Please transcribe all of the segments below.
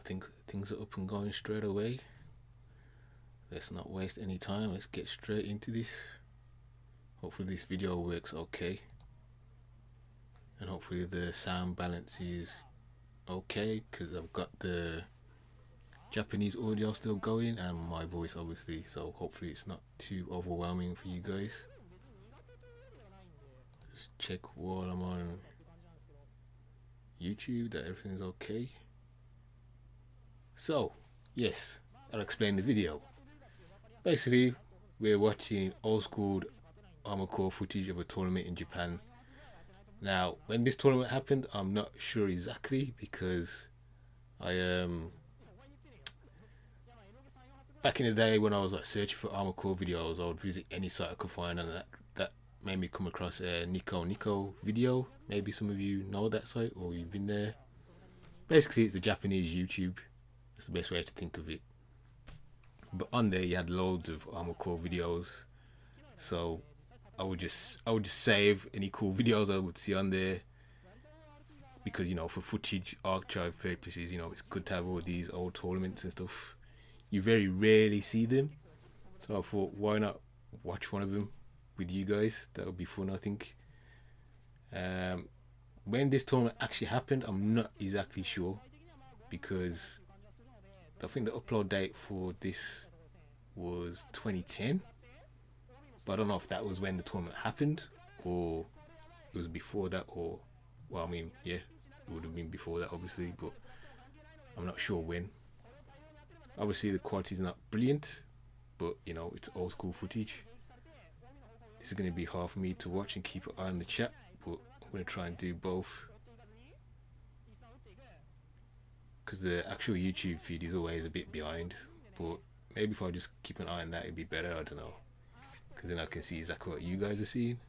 think things are up and going straight away. Let's not waste any time. Let's get straight into this. Hopefully this video works okay. And hopefully the sound balance is okay, because I've got the Japanese audio still going and my voice obviously, so hopefully it's not too overwhelming for you guys. Just check while I'm on YouTube that everything's okay. So yes, I'll explain the video. Basically we're watching old school Armored Core footage of a tournament in Japan. Now when this tournament happened, I'm not sure exactly, because I back in the day when I was like searching for Armored Core videos, I would visit any site I could find, and that made me come across a Nico Nico video. Maybe some of you know that site or you've been there. Basically it's a Japanese YouTube. That's the best way to think of it. But on there you had loads of Armored Core videos, so I would just save any cool videos I would see on there, because, you know, for footage archive purposes, you know, it's good to have all these old tournaments and stuff. You very rarely see them, so I thought, why not watch one of them with you guys? That would be fun, I think. When this tournament actually happened, I'm not exactly sure, because I think the upload date for this was 2010, but I don't know if that was when the tournament happened or it was before that, or, well, I mean, yeah, it would have been before that obviously, but I'm not sure when. Obviously the quality is not brilliant, but you know, it's old school footage. This is going to be hard for me to watch and keep an eye on the chat, but I'm going to try and do both, because the actual YouTube feed is always a bit behind. But maybe if I just keep an eye on that, it'd be better. I don't know, because then I can see exactly what you guys are seeing,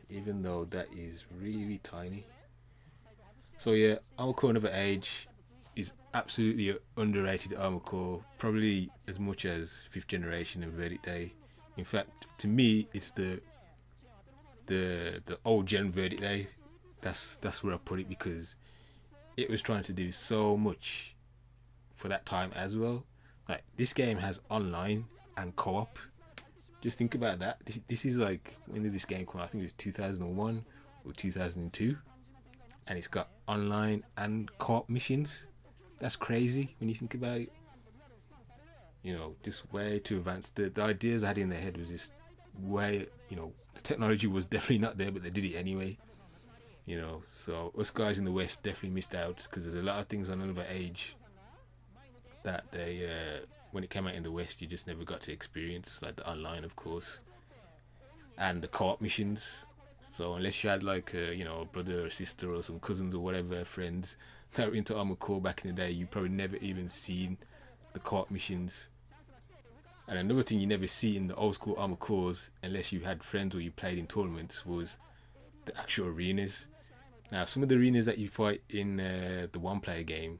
even though that is really tiny. So yeah, Armored Core Another Age is absolutely an underrated Armored Core, probably as much as 5th generation and Verdict Day. In fact, to me, it's the old gen Verdict Day. That's where I put it, because it was trying to do so much for that time as well. Like, this game has online and co-op. Just think about that. This is like, when did this game come out? I think it was 2001 or 2002, and it's got online and co-op missions. That's crazy when you think about it. You know, just way too advanced. The ideas I had in their head was just way, you know, the technology was definitely not there, but they did it anyway. You know, so us guys in the West definitely missed out, because there's a lot of things on Another Age that they, when it came out in the West, you just never got to experience, like the online, of course, and the co-op missions. So unless you had like a, you know, a brother or sister or some cousins or whatever, friends that were into Armored Core back in the day, you probably never even seen the co-op missions. And another thing you never see in the old school Armored Cores, unless you had friends or you played in tournaments, was the actual arenas. Now, some of the arenas that you fight in the one-player game,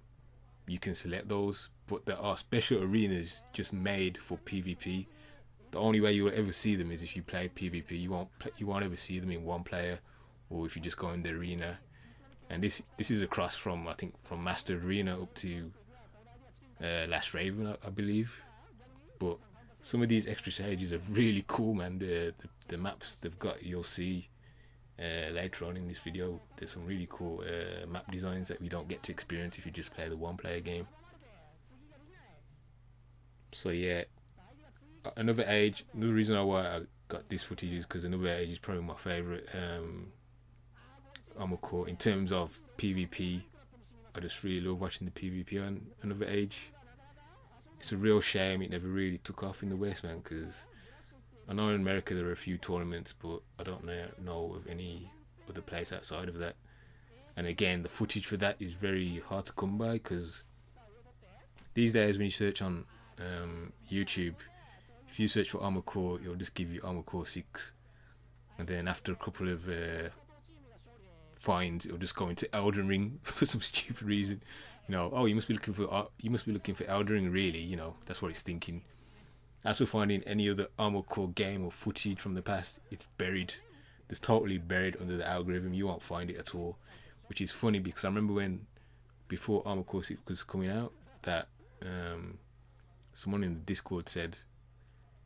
you can select those, but there are special arenas just made for PvP. The only way you will ever see them is if you play PvP. You won't ever see them in one player, or if you just go in the arena. And this is across from, I think, from Master Arena up to Last Raven, I believe. But some of these extra stages are really cool, man. The maps they've got, you'll see later on in this video. There's some really cool map designs that we don't get to experience if you just play the one-player game. So yeah, Another Age. Another reason why I got this footage is because Another Age is probably my favorite Armored Core in terms of PvP. I just really love watching the PvP on Another Age. It's a real shame it never really took off in the West, man, because I know in America there are a few tournaments, but I don't know of any other place outside of that. And again, the footage for that is very hard to come by, because these days when you search on YouTube, if you search for Armored Core, it'll just give you Armored Core 6, and then after a couple of finds, it'll just go into Elden Ring for some stupid reason. You know, oh, you must be looking for Elden Ring, really. You know, that's what it's thinking. As for finding any other Armored Core game or footage from the past, it's buried. It's totally buried under the algorithm. You won't find it at all, which is funny, because I remember when before Armored Core 6 was coming out that someone in the Discord said,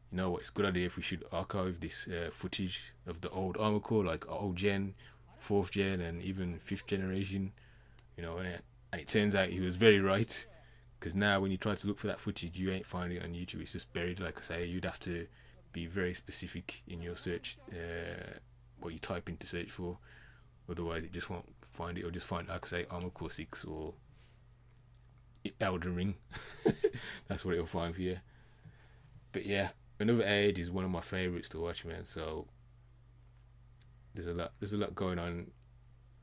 you know what, it's a good idea if we should archive this footage of the old Armored Core, like old gen, 4th gen, and even 5th generation, you know, and it turns out he was very right, because now when you try to look for that footage, you ain't finding it on YouTube. It's just buried. Like I say, you'd have to be very specific in your search, what you type in to search for, otherwise it just won't find it. Or just find, like I say, Armored Core 6 or Elden Ring. That's what it'll find for you. But yeah, Another Age is one of my favorites to watch, man. So there's a lot going on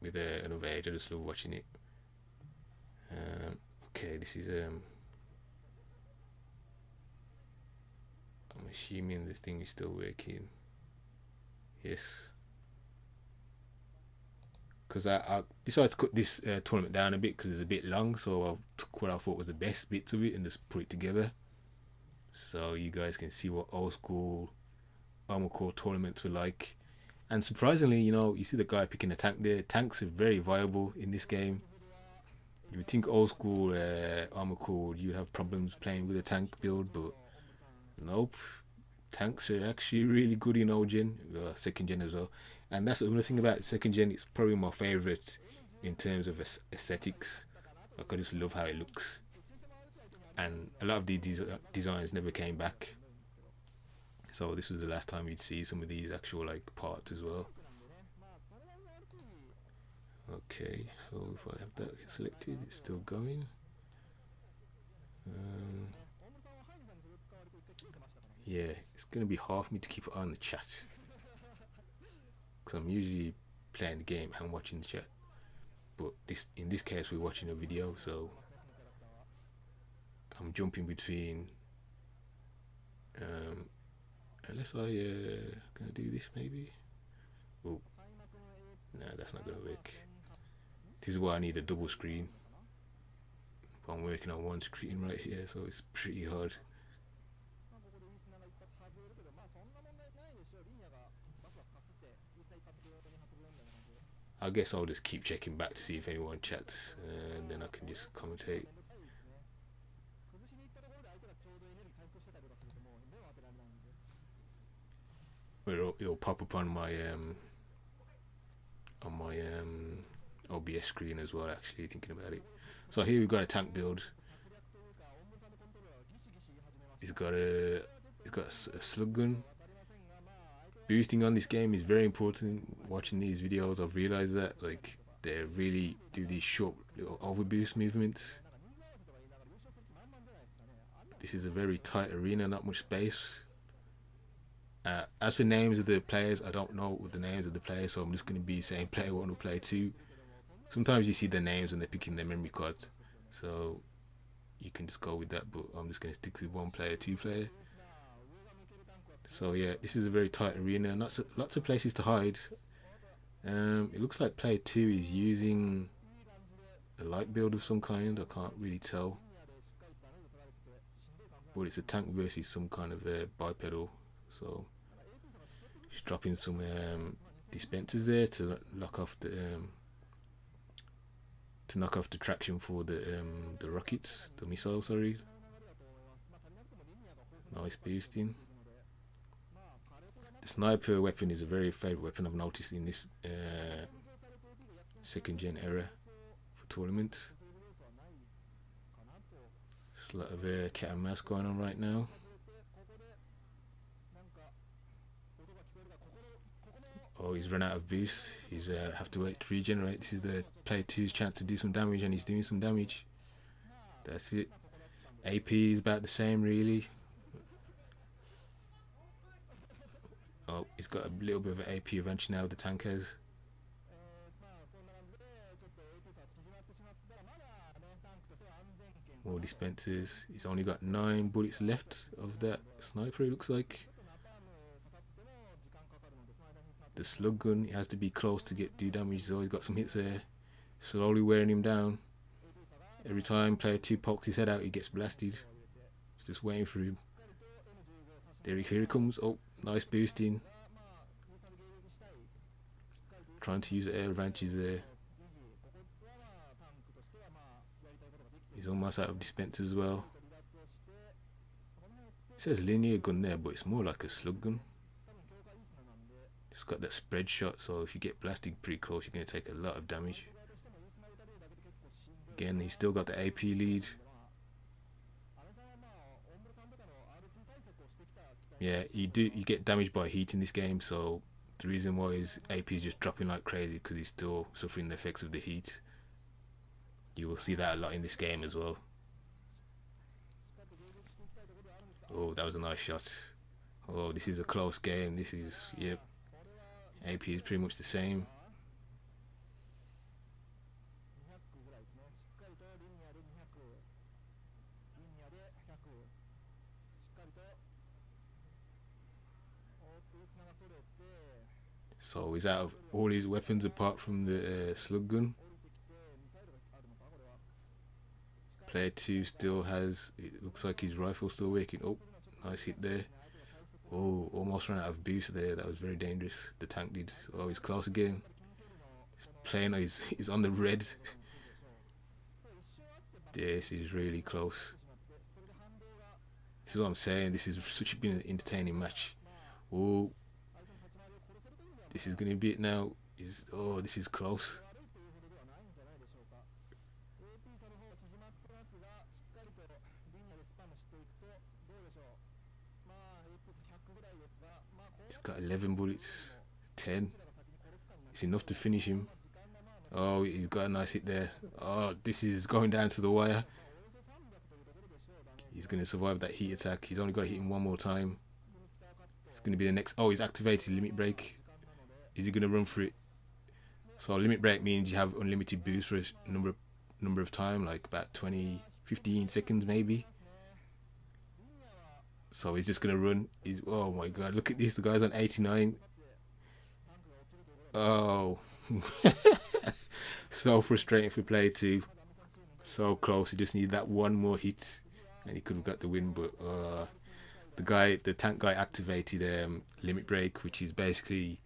with Another Age. I just love watching it. Okay, this is I'm assuming the thing is still working. Yes. Because I decided to cut this tournament down a bit because it's a bit long, so I took what I thought was the best bits of it and just put it together, so you guys can see what old school Armored Core tournaments were like. And surprisingly, you know, you see the guy picking a tank there. Tanks are very viable in this game. You would think old school Armored Core, you would have problems playing with a tank build, but nope. Tanks are actually really good in old gen, 2nd gen as well. And that's the only thing about 2nd gen, it's probably my favourite in terms of aesthetics. Like, I just love how it looks. And a lot of these designs never came back. So this was the last time you'd see some of these actual like parts as well. Okay, so if I have that selected, it's still going. Yeah, it's going to be hard for me to keep it on the chat, because I'm usually playing the game and watching the chat, but in this case we're watching a video, so I'm jumping between unless I gonna do this maybe. Oh no, that's not gonna work. This is why I need a double screen, but I'm working on one screen right here, so it's pretty hard. I guess I'll just keep checking back to see if anyone chats, and then I can just commentate. It'll pop up on my OBS screen as well, actually, thinking about it. So here we've got a tank build. He's got a slug gun. Boosting on this game is very important. Watching these videos, I've realized that, like, they really do these short little overboost movements. This is a very tight arena, not much space. As for names of the players, I don't know the names of the players, so I'm just going to be saying player 1 or player 2. Sometimes you see their names when they're picking their memory cards, so you can just go with that, but I'm just going to stick with 1 player, 2 player. So yeah, this is a very tight arena, and lots of places to hide. It looks like player 2 is using a light build of some kind, I can't really tell. But it's a tank versus some kind of bipedal, so he's dropping some dispensers there to knock off the traction for the rockets, the missile, sorry. Nice boosting. The sniper weapon is a very favourite weapon I've noticed in this 2nd gen era for tournaments. There's a lot of cat and mouse going on right now. Oh, he's run out of boost. He's have to wait to regenerate. This is the player 2's chance to do some damage, and he's doing some damage. That's it. AP is about the same, really. Oh, he's got a little bit of an AP advantage now, the tank has. More dispensers. He's only got 9 bullets left of that sniper, it looks like. The slug gun, he has to be close to do damage, so he's got some hits there. Slowly wearing him down. Every time player 2 pokes his head out, he gets blasted. He's just waiting for him. Here he comes. Oh, nice boosting. Trying to use the air advantage there. He's almost out of dispensers as well. It says linear gun there, but it's more like a slug gun. It's got that spread shot, so if you get blasted pretty close, you're going to take a lot of damage. Again, he's still got the AP lead. Yeah, you get damaged by heat in this game, so the reason why his AP is just dropping like crazy because he's still suffering the effects of the heat. You will see that a lot in this game as well. Oh, that was a nice shot. Oh, this is a close game. This is, yep. AP is pretty much the same. So he's out of all his weapons apart from the slug gun. Player 2 still has, it looks like his rifle still working. Oh, nice hit there. Oh, almost ran out of boost there. That was very dangerous. The tank did. Oh, he's close again. He's playing, he's on the red. This is really close. This is what I'm saying. This is such been an entertaining match. Oh, this is going to be it now. Oh, this is close. He's got 11 bullets, 10. It's enough to finish him. Oh, he's got a nice hit there. Oh, this is going down to the wire. He's going to survive that heat attack. He's only got to hit him one more time. It's going to be the next. Oh, he's activated limit break. Is he going to run for it? So limit break means you have unlimited boost for a number of time, like about 15 seconds maybe. So he's just going to run. Oh my god, look at this. The guy's on 89. Oh. So frustrating for player 2. So close. He just needed that one more hit and he could have got the win, but the tank guy activated limit break, which is basically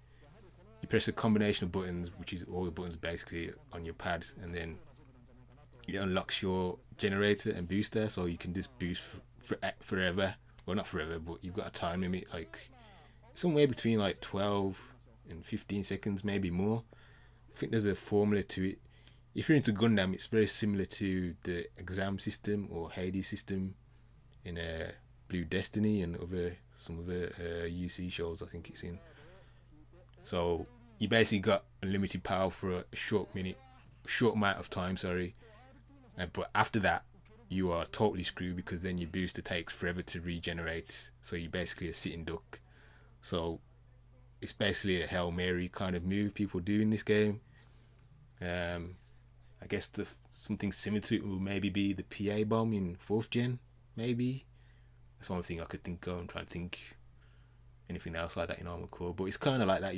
you press a combination of buttons, which is all the buttons basically on your pad, and then it unlocks your generator and booster, so you can just boost forever. Well, not forever, but you've got a time limit, like somewhere between like 12 and 15 seconds, maybe more. I think there's a formula to it. If you're into Gundam, it's very similar to the exam system or Hades system in Blue Destiny and some other UC shows I think it's in. So you basically got unlimited power for a short amount of time, but after that you are totally screwed because then your booster takes forever to regenerate, so you're basically a sitting duck. So it's basically a Hail Mary kind of move people do in this game. I guess something similar to it will maybe be the PA bomb in 4th gen, maybe. That's the only thing I could think of. I'm trying to think anything else like that in Armored Core, but it's kind of like that,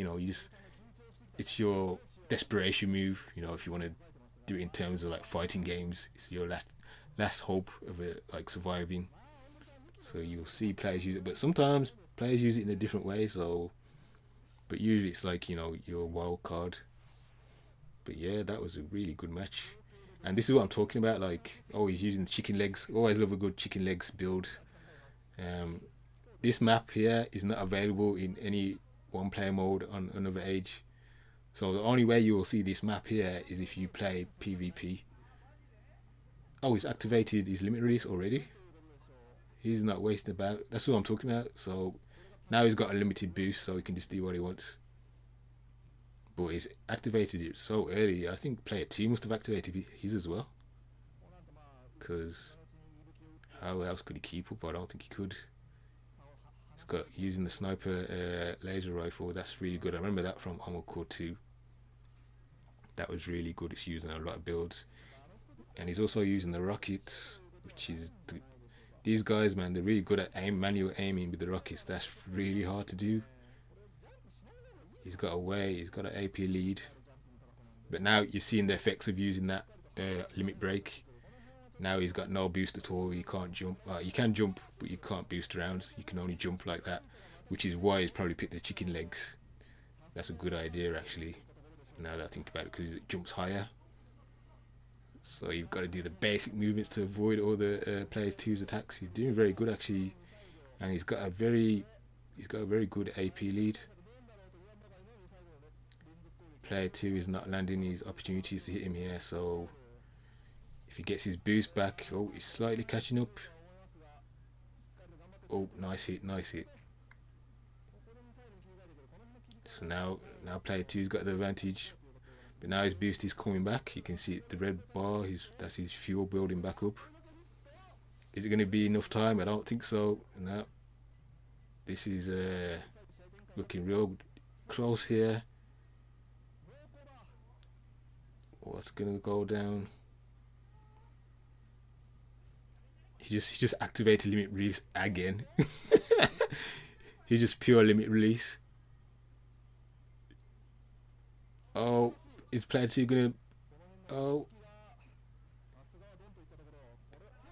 it's your desperation move, if you want to do it in terms of like fighting games. It's your last hope of it, like surviving. So you'll see players use it, but sometimes players use it in a different way, but usually it's like, your wild card. But yeah, that was a really good match. And this is what I'm talking about, like, he's using the chicken legs. Always love a good chicken legs build. This map here is not available in any one player mode on Another Age. So the only way you will see this map here is if you play PvP. Oh, he's activated his limit release already. He's not wasting about. That's what I'm talking about. So now he's got a limited boost, so he can just do what he wants. But he's activated it so early. I think player 2 must have activated his as well. Because how else could he keep up? I don't think he could. He's got using the sniper laser rifle. That's really good. I remember that from Armored Core 2. That was really good. It's using a lot of builds. And he's also using the rockets, which is these guys, man, they're really good at manual aiming with the rockets. That's really hard to do. He's got an AP lead. But now you're seeing the effects of using that limit break. Now he's got no boost at all. He can't jump. You can jump, but you can't boost around. You can only jump like that, which is why he's probably picked the chicken legs. That's a good idea, actually, now that I think about it, because it jumps higher. So you've got to do the basic movements to avoid all the player two's attacks. He's doing very good actually, and he's got a very good AP lead. Player two is not landing his opportunities to hit him here, so if he gets his boost back, oh, he's slightly catching up. Oh, nice hit, nice hit. So now player two's got the advantage, but now his boost is coming back. You can see the red bar. That's his fuel building back up. Is it going to be enough time? I don't think so. No. This is looking real close here. What's going to go down? He just activated limit release again. He just pure limit release. Oh, is player two gonna? Oh,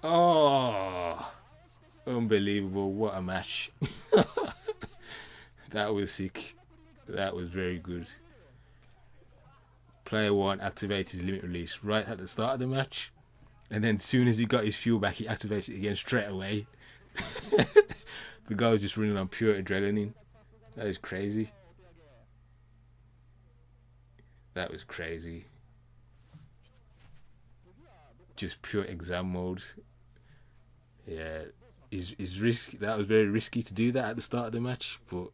oh, unbelievable! What a match! That was sick. That was very good. Player one activated limit release right at the start of the match, and then as soon as he got his fuel back, he activated it again straight away. The guy was just running on pure adrenaline. That is crazy. That was crazy. Just pure exam mode. Yeah, is risky. That was very risky to do that at the start of the match, but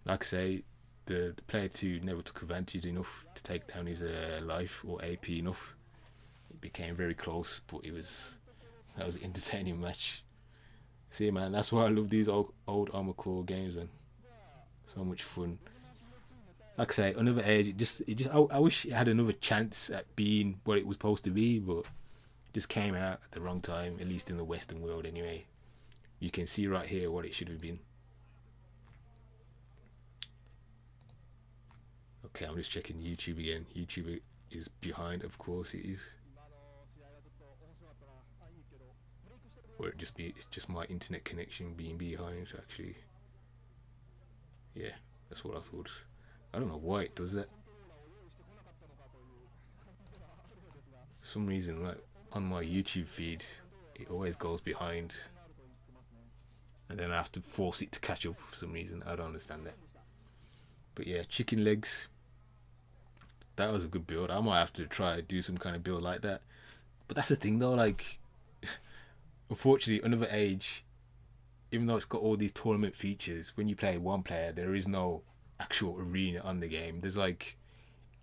like I say, the player two never took advantage enough to take down his life or AP enough. It became very close, but that was an entertaining match. See, man, that's why I love these old Armored Core games, man. So much fun. Like I say, Another Age, I wish it had another chance at being what it was supposed to be, but it just came out at the wrong time, at least in the Western world anyway. You can see right here what it should have been. Okay, I'm just checking YouTube again. YouTube is behind, of course it is. Or it's just my internet connection being behind, actually. Yeah, that's what I thought. I don't know why it does that. For some reason, like on my YouTube feed, it always goes behind, and then I have to force it to catch up for some reason. I don't understand that. But yeah, chicken legs. That was a good build. I might have to try do some kind of build like that. But that's the thing though, like unfortunately, Another Age, even though it's got all these tournament features, when you play one player, there is no actual arena on the game. There's like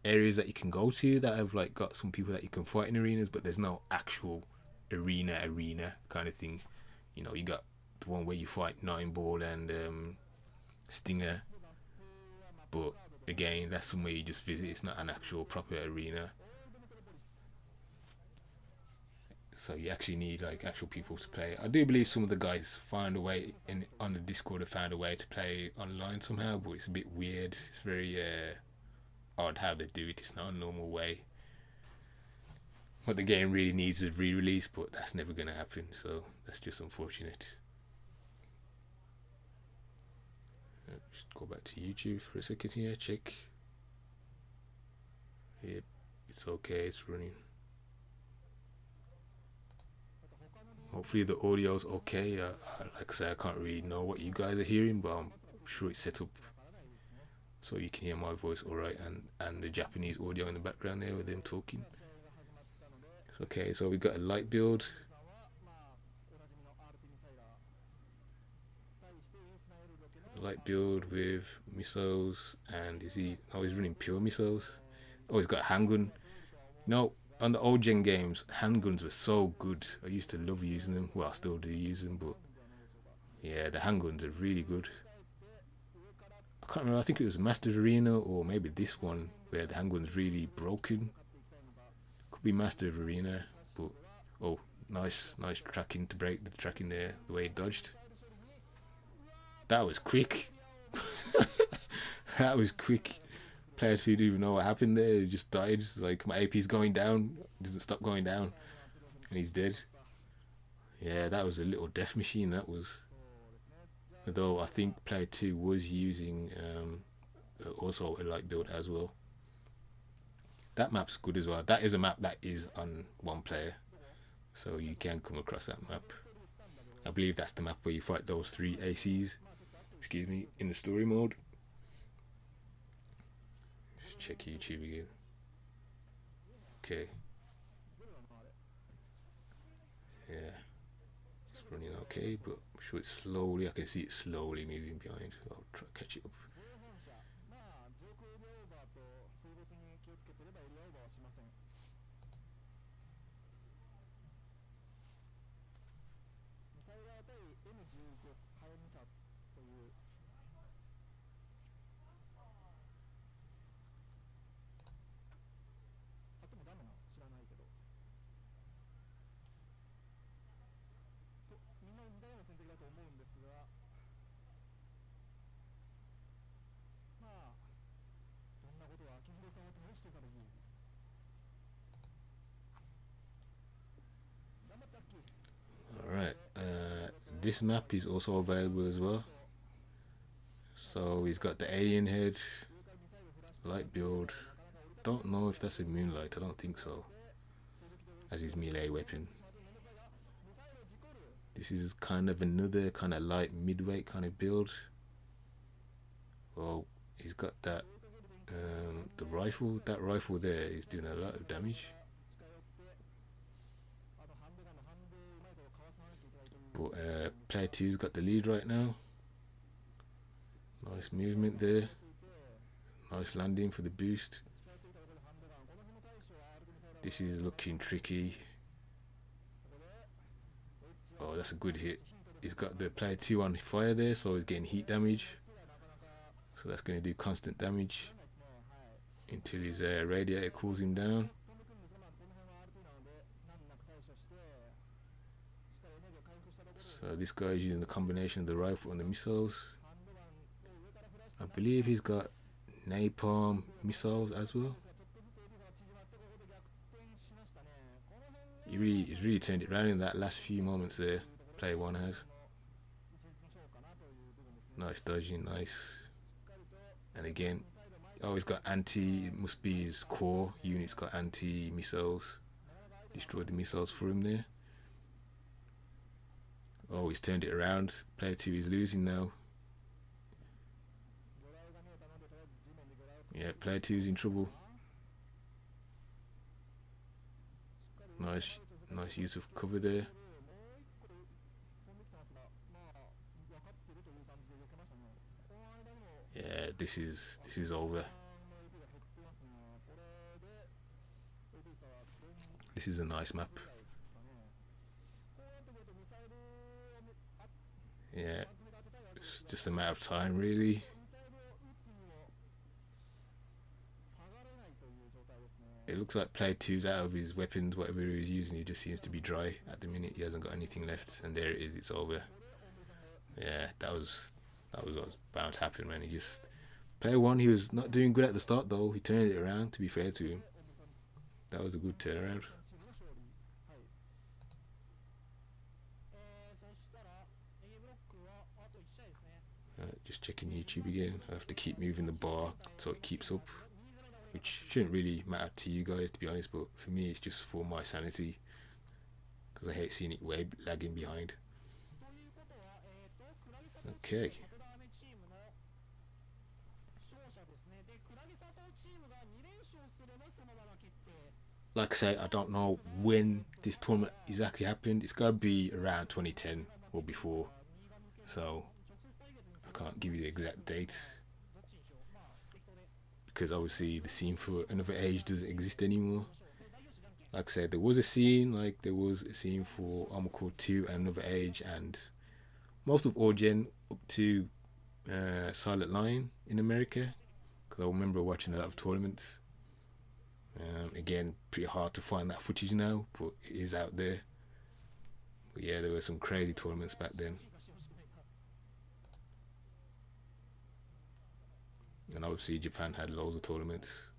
areas that you can go to that have like got some people that you can fight in arenas, but there's no actual arena kind of thing. You know, you got the one where you fight Nine Ball and Stinger, but again, that's somewhere you just visit. It's not an actual proper arena. So you actually need like actual people to play. I do believe some of the guys find a way on the Discord have found a way to play online somehow, but it's a bit weird. It's very odd how they do it. It's not a normal way. What the game really needs is a re-release, but that's never going to happen. So that's just unfortunate. Just go back to YouTube for a second here. Check. Yep, it's okay. It's running. Hopefully the audio's okay. Like I said, I can't really know what you guys are hearing, but I'm sure it's set up so you can hear my voice alright, and the Japanese audio in the background there with them talking. It's okay. So we got a light build. Light build with missiles, and he's running pure missiles. Oh, he's got handgun. No. On the old gen games, handguns were so good. I used to love using them. Well, I still do use them, but yeah, the handguns are really good. I can't remember. I think it was Masters Arena or maybe this one where the handgun's really broken. Could be Masters Arena, but oh, nice tracking to break the tracking there. The way it dodged. That was quick. That was quick. Player 2 didn't even know what happened there. He just died. It's like, my AP's going down. It doesn't stop going down. And he's dead. Yeah, that was a little death machine, that was. Although I think player 2 was using also a light build as well. That map's good as well. That is a map that is on one player, so you can come across that map. I believe that's the map where you fight those three ACs. Excuse me, in the story mode. Just check YouTube again. Okay. Yeah. It's running okay, but I'm sure it's slowly. I can see it slowly moving behind. I'll try to catch it up. Alright, this map is also available as well. So he's got the alien head, light build. Don't know if that's a moonlight, I don't think so. As his melee weapon. This is kind of another kind of light midweight kind of build. Well, he's got that the rifle. That rifle there is doing a lot of damage. But player 2's got the lead right now. Nice movement there. Nice landing for the boost. This is looking tricky. Oh, that's a good hit. He's got the player 2 on fire there, so he's getting heat damage. So that's going to do constant damage until his radiator cools him down. So this guy is using the combination of the rifle and the missiles. I believe he's got napalm missiles as well. He's really turned it around in that last few moments there. Player 1 has. Nice dodging, nice. And again, oh, he's got anti, it must be his core unit's got anti-missiles. Destroyed the missiles for him there. Oh, he's turned it around. Player 2 is losing now. Yeah, player 2 is in trouble. Nice use of cover there. Yeah, this is over. This is a nice map. Yeah, it's just a matter of time really. It looks like player 2's out of his weapons, whatever he was using. He just seems to be dry at the minute. He hasn't got anything left, and there it is. It's over. Yeah, that was what was bound to happen, man. He just player 1. He was not doing good at the start though. He turned it around. To be fair to him, that was a good turnaround. Just checking YouTube again. I have to keep moving the bar so it keeps up, which shouldn't really matter to you guys, to be honest, but for me it's just for my sanity, because I hate seeing it way lagging behind. Okay. Like I say, I don't know when this tournament exactly happened. It's got to be around 2010 or before, so I can't give you the exact date, because obviously the scene for Another Age doesn't exist anymore. Like I said, there was a scene for Armored Core 2 and Another Age, and most of Origin up to Silent Lion in America, because I remember watching a lot of tournaments. Again, pretty hard to find that footage now, but it is out there. But yeah, there were some crazy tournaments back then. And obviously Japan had loads of tournaments.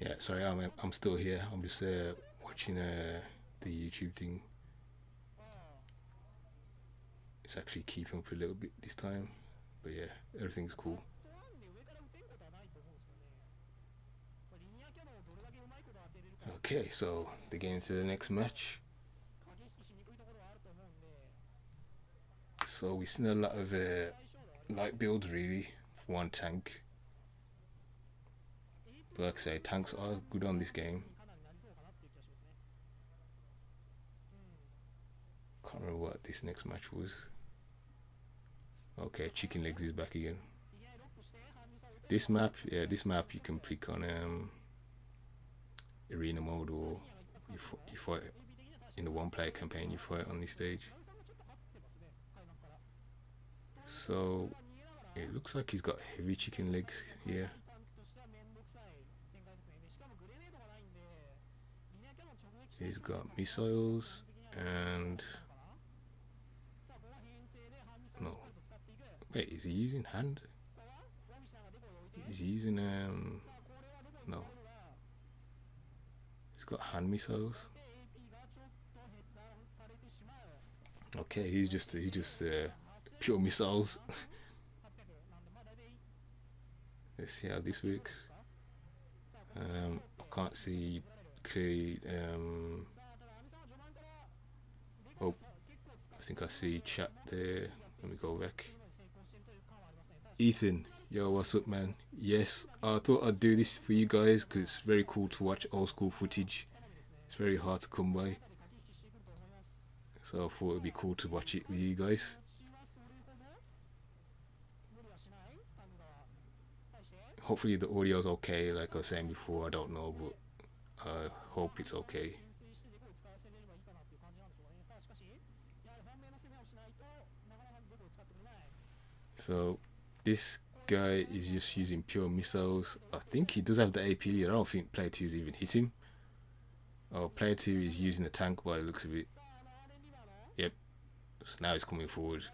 Yeah, sorry, I'm still here. I'm just watching the YouTube thing. It's actually keeping up a little bit this time, but yeah, everything's cool. Okay, so they get into the next match. So we've seen a lot of light builds really for one tank. But like I say, tanks are good on this game. Can't remember what this next match was. Okay, Chicken Legs is back again. This map, yeah, this map you can click on arena mode, or you fight in the one player campaign, you fight on this stage. So it looks like he's got heavy chicken legs here. He's got missiles and no. Wait, is he using hand? Is he using no. He's got hand missiles. Okay, he's just pure missiles. Let's see how this works. I can't see clearly. Oh, I think I see chat there. Let me go back. Ethan, yo, what's up, man? Yes, I thought I'd do this for you guys because it's very cool to watch old school footage. It's very hard to come by, so I thought it'd be cool to watch it with you guys. Hopefully the audio's okay. Like I was saying before, I don't know, but I hope it's okay. So this guy is just using pure missiles. I think he does have the AP lead. I don't think player 2's even hit him. Oh, player 2 is using the tank by the looks of it. Yep. So now he's coming forward.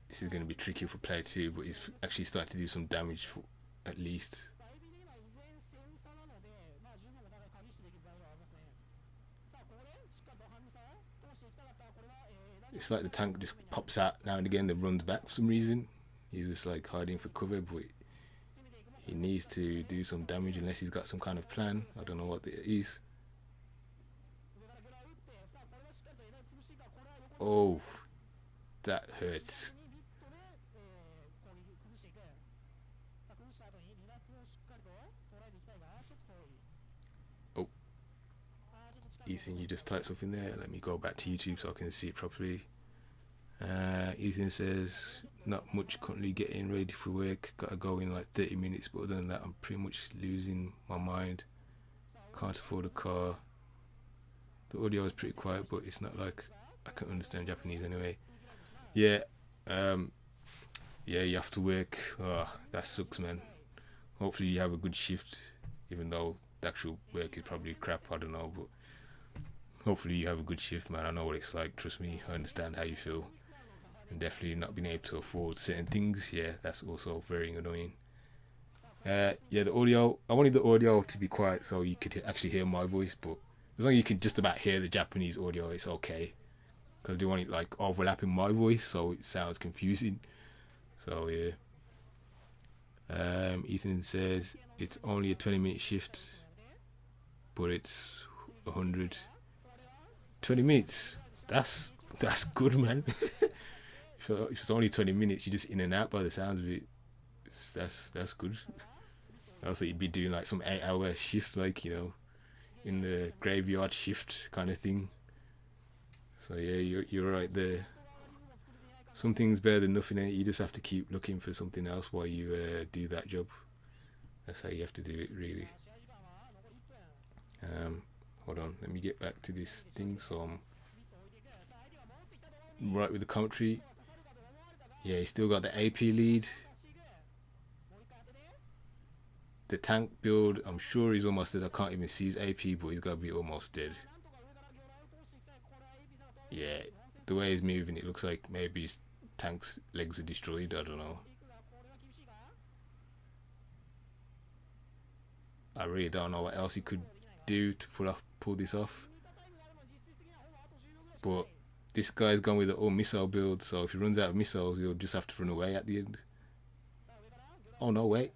This is going to be tricky for player 2, but he's actually starting to do some damage for, at least. It's like the tank just pops out now and again and runs back for some reason. He's just like hiding for cover, but he needs to do some damage unless he's got some kind of plan. I don't know what it is. Oh, that hurts. Oh, Ethan, you just typed something there. Let me go back to YouTube so I can see it properly. Ethan says, not much, currently getting ready for work, gotta go in like 30 minutes, but other than that I'm pretty much losing my mind, can't afford a car. The audio is pretty quiet, but it's not like I can understand Japanese anyway. Yeah, um, yeah, you have to work. Oh, that sucks, man. Hopefully you have a good shift, even though the actual work is probably crap. I don't know, but hopefully you have a good shift, man. I know what it's like. Trust me, I understand how you feel. And definitely not being able to afford certain things. Yeah, that's also very annoying. Yeah, the audio. I wanted the audio to be quiet so you could actually hear my voice, but as long as you can just about hear the Japanese audio, it's okay. Because they want it like overlapping my voice, so it sounds confusing. So yeah. Ethan says it's only a 20-minute shift, but it's 100. 20 minutes. That's good, man. If it's only 20 minutes, you're just in and out by the sounds of it. That's good. Also, you'd be doing like some 8-hour shift, like, you know, in the graveyard shift kind of thing. So yeah, you're right there. Something's better than nothing. You just have to keep looking for something else while you do that job. That's how you have to do it, really. Hold on, let me get back to this thing. So I'm right with the commentary. Yeah, he's still got the AP lead. The tank build, I'm sure he's almost dead. I can't even see his AP, but he's got to be almost dead. Yeah, the way he's moving, it looks like maybe his tank's legs are destroyed. I don't know. I really don't know what else he could do to pull this off. But this guy's gone with the all missile build, so if he runs out of missiles, he'll just have to run away at the end. Oh no, wait.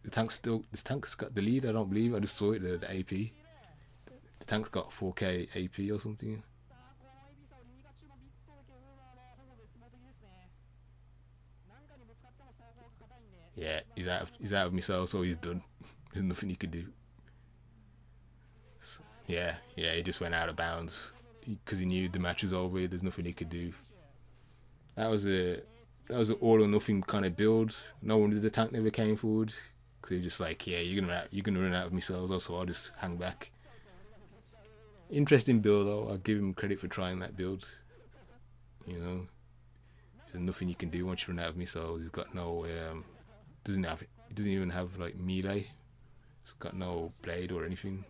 This tank's got the lead, I don't believe. I just saw it, the AP. The tank's got 4k AP or something. Yeah, he's out of missiles, so he's done. There's nothing he could do. So, yeah, he just went out of bounds because he knew the match was over. There's nothing he could do. That was an all or nothing kind of build. No wonder the tank never came forward. They're just like, yeah, you're gonna run out of missiles, also I'll just hang back. Interesting build though. I'll give him credit for trying that build. You know, there's nothing you can do once you run out of missiles. He's got no doesn't even have like melee. It's got no blade or anything.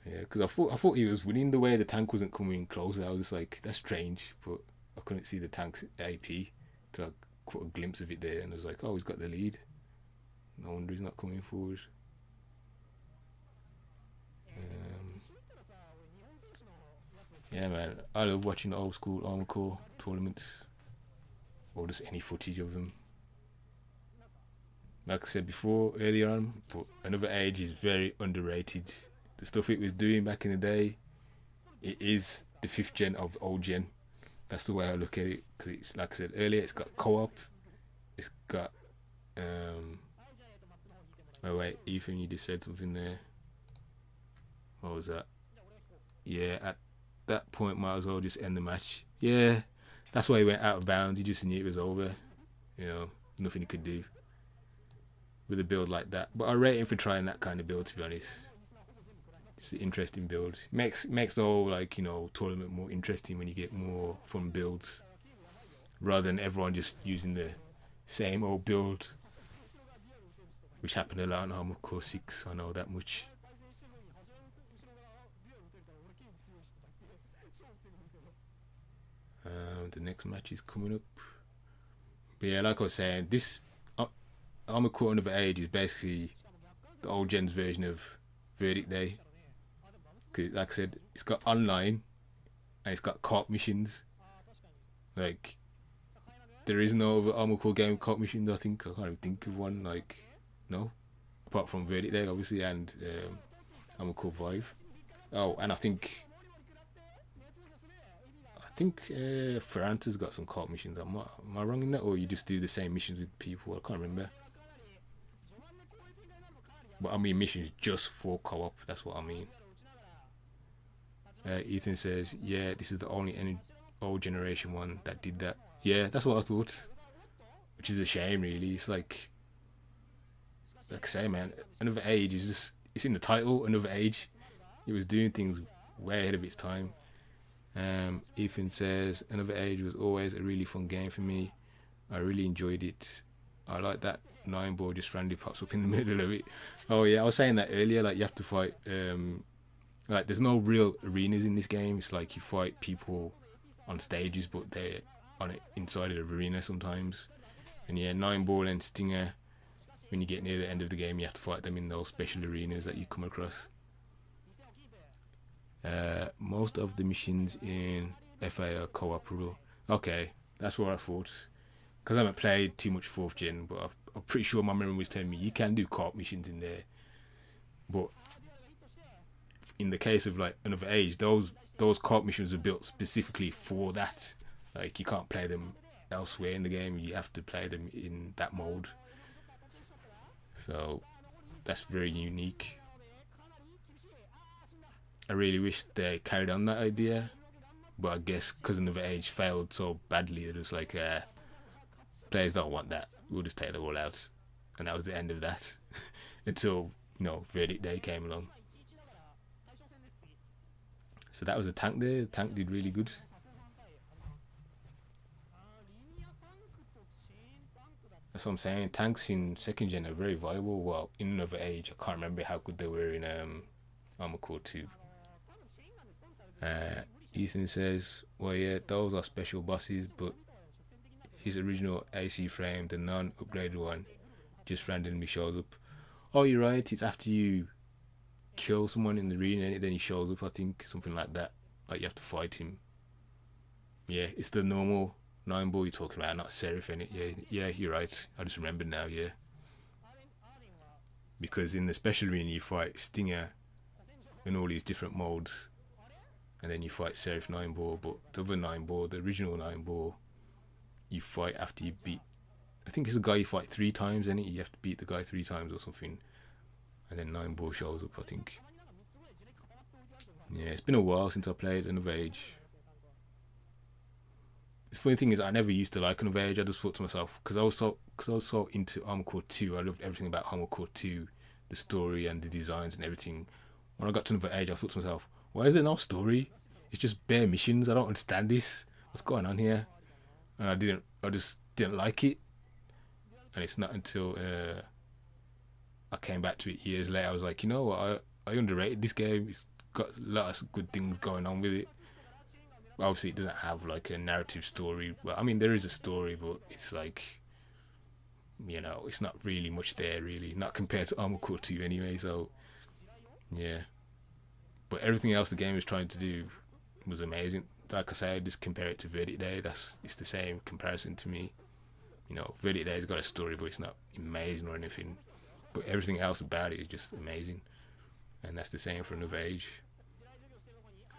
Yeah, because I thought he was winning the way the tank wasn't coming closer. I was just like, that's strange, but I couldn't see the tank's AP to caught a glimpse of it there, and I was like, oh, he's got the lead. No wonder he's not coming forward. Yeah, man, I love watching the old school Armored Core tournaments, or just any footage of them. Like I said before, earlier on, but Another Age is very underrated. The stuff it was doing back in the day, it is the 5th gen of old gen. That's the way I look at it, because it's, like I said earlier, it's got co-op, it's got oh wait, Ethan, you just said something there. What was that? Yeah, at that point might as well just end the match. Yeah, that's why he went out of bounds. He just knew it was over. You know, nothing he could do with a build like that. But I rate him for trying that kind of build, to be honest. It's an interesting build. Makes the whole, like, you know, tournament more interesting when you get more fun builds, rather than everyone just using the same old build, which happened a lot in Armored Core 6. I know that much. The next match is coming up. But yeah, like I was saying, this Armored Core Another Age is basically the old gen's version of Verdict Day. Cause, like I said, it's got online and it's got co-op missions. Like, there is no other Armored Core game co-op missions. I can't even think of one. Like, no, apart from Verdict Day, obviously, and Armored Core 5. Oh, and I think Ferranta's got some co-op missions. Am I wrong in that, or you just do the same missions with people? I can't remember. But I mean missions just for co-op. That's what I mean. Ethan says, yeah, this is the only old generation one that did that. Yeah, that's what I thought. Which is a shame, really. It's like I say, man, Another Age is just, it's in the title, Another Age. It was doing things way ahead of its time. Ethan says, Another Age was always a really fun game for me. I really enjoyed it. I like that 9 ball just randomly pops up in the middle of it. Oh yeah, I was saying that earlier, like you have to fight, like there's no real arenas in this game. It's like you fight people on stages, but they're on it inside of the arena sometimes. And yeah, 9 ball and Stinger, when you get near the end of the game, you have to fight them in those special arenas that you come across. Most of the missions in FA are co-operable. Okay, that's what I thought. Because I haven't played too much 4th gen, but I'm pretty sure my memory was telling me you can do co-op missions in there. But in the case of like Another Age, those co-op missions are built specifically for that. Like you can't play them elsewhere in the game. You have to play them in that mode. So that's very unique. I really wish they carried on that idea, but I guess because Another Age failed so badly, it was like players don't want that. We'll just take them all out, and that was the end of that until Verdict Day came along. So that was a tank there. The tank did really good. That's what I'm saying. Tanks in 2nd gen are very viable. Well, in Another Age, I can't remember how good they were in Armored Core 2. Ethan says, well, yeah, those are special bosses, but his original AC frame, the non-upgraded one, just randomly shows up. Oh, you're right. It's after you kill someone in the arena and then he shows up, I think. Something like that. Like you have to fight him. Yeah, it's the normal 9-ball you're talking about, not Seraph in it. Yeah, you're right. I just remembered now, yeah. Because in the special arena you fight Stinger in all these different modes. And then you fight Seraph 9-ball, but the other 9-ball, the original 9-ball, you fight after you beat, I think it's a guy you fight 3 times, and you have to beat the guy 3 times or something, and then 9-ball shows up, I think. Yeah, it's been a while since I played Another Age. The funny thing is, I never used to like Another Age. I just thought to myself, because I was so into Armored Core 2, I loved everything about Armored Core 2, the story and the designs and everything. When I got to Another Age, I thought to myself, why is there no story? It's just bare missions. I don't understand this. What's going on here? And I just didn't like it. And it's not until I came back to it years later, I was like, you know what, I underrated this game. It's got a lot of good things going on with it. Obviously, it doesn't have like a narrative story. Well, I mean, there is a story, but it's like, it's not really much there, really. Not compared to Armored Core 2 anyway, so, yeah. But everything else the game was trying to do was amazing. Like I said, just compare it to Verdict Day. It's the same comparison to me. Verdict Day's got a story, but it's not amazing or anything. But everything else about it is just amazing. And that's the same for Another Age.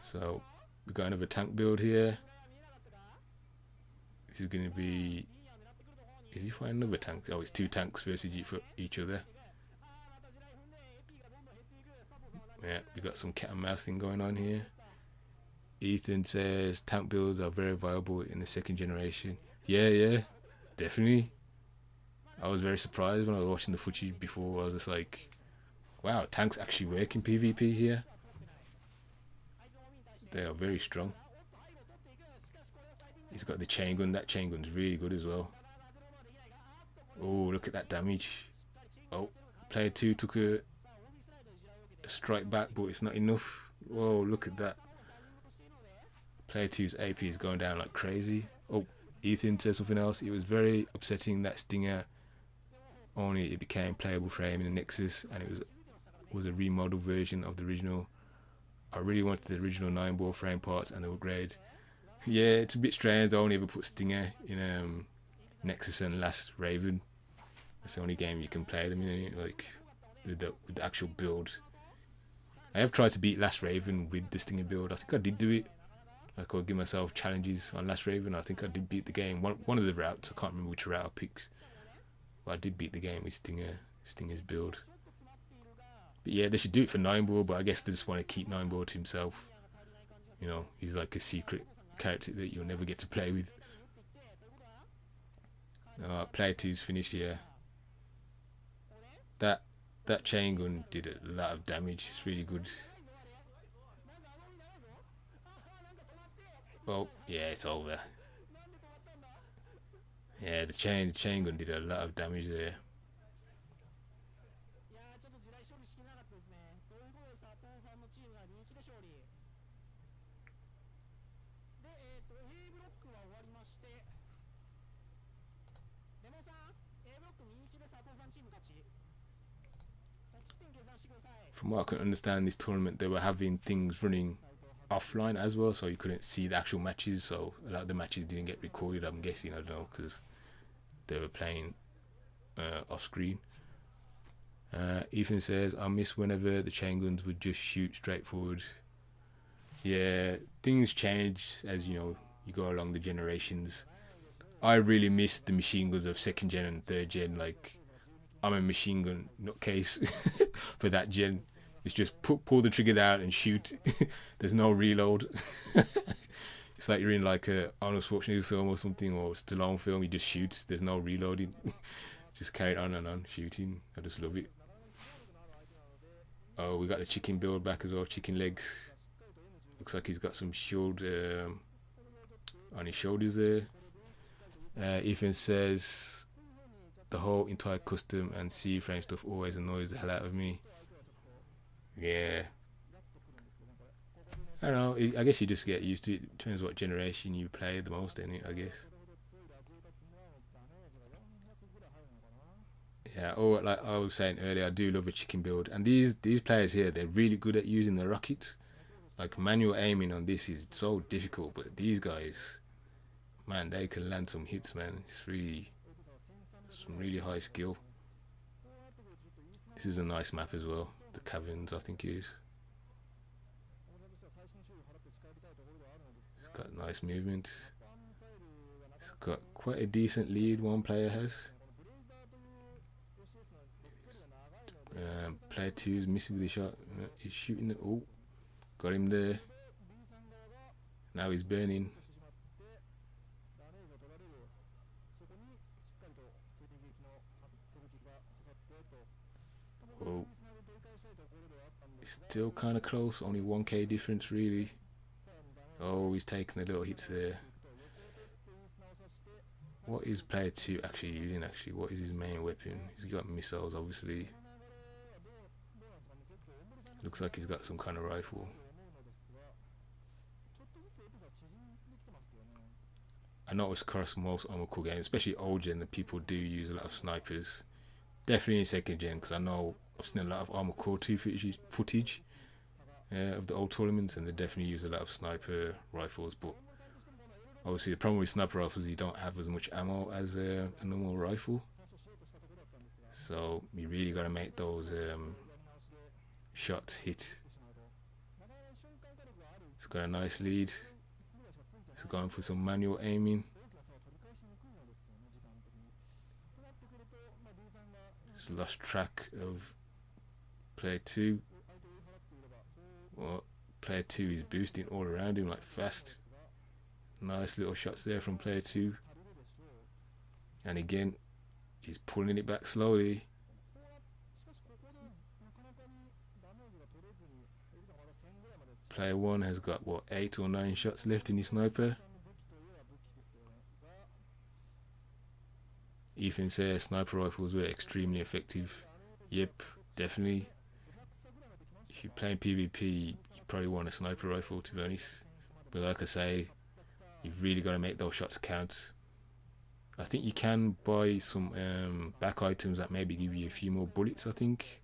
So, we've got another tank build here. This is going to be... Is he fighting another tank? Oh, it's 2 tanks versus each other. Yeah, we got some cat and mouse thing going on here. Ethan says tank builds are very viable in the 2nd generation. Yeah, definitely. I was very surprised when I was watching the footage before. I was just like, wow, tanks actually work in PvP here. They are very strong. He's got the chain gun. That chain gun's really good as well. Oh, look at that damage. Oh, player 2 took a strike back, but it's not enough. Whoa, look at that. Player 2's AP is going down like crazy. Oh, Ethan says something else. It was very upsetting that Stinger only it became playable frame in the Nexus, and it was a remodeled version of the original. I really wanted the original 9-ball frame parts and the upgrade. Yeah, it's a bit strange. They only ever put Stinger in Nexus and Last Raven. That's the only game you can play them in, like with the actual build. I have tried to beat Last Raven with the Stinger build. I think I did do it. Like, I'll give myself challenges on Last Raven. I think I did beat the game. One of the routes, I can't remember which route I picked. But I did beat the game with Stinger's build. But yeah, they should do it for 9-ball, but I guess they just want to keep 9-ball to himself. He's like a secret character that you'll never get to play with. Player 2's finished here. That chain gun did a lot of damage. It's really good. Oh, yeah, it's over. Yeah, the chain gun did a lot of damage there. From what I can understand, this tournament they were having things running offline as well, so you couldn't see the actual matches. So a lot of the matches didn't get recorded. I'm guessing, I don't know, because they were playing off screen. Ethan says, I miss whenever the chain guns would just shoot straight forward. Yeah, things change as you go along the generations. I really miss the machine guns of second gen and third gen. Like, I'm a machine gun nutcase for that gen. It's just pull the trigger down and shoot. There's no reload. It's like you're in like a Arnold Schwarzenegger film or something, or Stallone film. You just shoot. There's no reloading. Just carry on and on shooting. I just love it. Oh, we got the chicken build back as well. Chicken legs. Looks like he's got some shield on his shoulders there. Ethan says the whole entire custom and C-frame stuff always annoys the hell out of me. Yeah. I don't know. I guess you just get used to it. Depends what generation you play the most in it, I guess. Yeah. Or like I was saying earlier, I do love a chicken build, and these players here, they're really good at using the rockets. Like manual aiming on this is so difficult, but these guys, man, they can land some hits, man. It's really some really high skill. This is a nice map as well. The caverns, I think, is. It's got nice movement. It's got quite a decent lead. One player has. Player 2 is missing with the shot. He's shooting it. Oh, got him there. Now he's burning. Oh, it's still kind of close. Only 1k difference, really. Oh, he's taking a little hits there. What is player 2 actually using? What is his main weapon? He's got missiles, obviously. Looks like he's got some kind of rifle. I noticed across most Armored Core games, especially old gen, that people do use a lot of snipers. Definitely in second gen, because I know I've seen a lot of Armored Core 2 footage of the old tournaments, and they definitely use a lot of sniper rifles. But obviously, the problem with sniper rifles, you don't have as much ammo as a normal rifle. So you really got to make those shots hit. It's got a nice lead. It's going for some manual aiming. Just lost track of player 2. Well, player 2 is boosting all around him like fast. Nice little shots there from player 2. And again, he's pulling it back slowly. Player 1 has got, 8 or 9 shots left in his sniper. Ethan says sniper rifles were extremely effective. Yep, definitely. If you're playing PvP, you probably want a sniper rifle, to be honest. But like I say, you've really got to make those shots count. I think you can buy some back items that maybe give you a few more bullets, I think.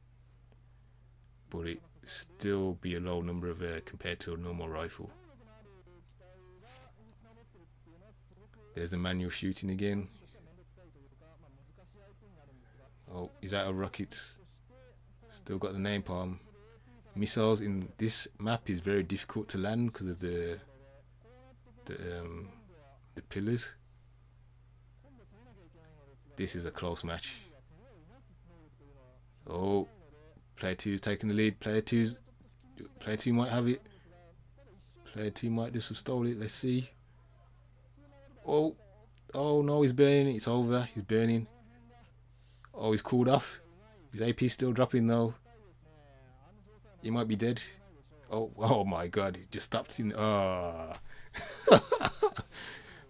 But it still be a low number of compared to a normal rifle. There's the manual shooting again. Oh, he's out of rockets. Still got the napalm. Missiles in this map is very difficult to land because of the pillars. This is a close match. Oh, player 2 is taking the lead. Player 2 might have it. Player 2 might just have stole it. Let's see. Oh no, he's burning. It's over. He's burning. Oh, he's cooled off. His AP's still dropping though. He might be dead. Oh my god, he just stopped in.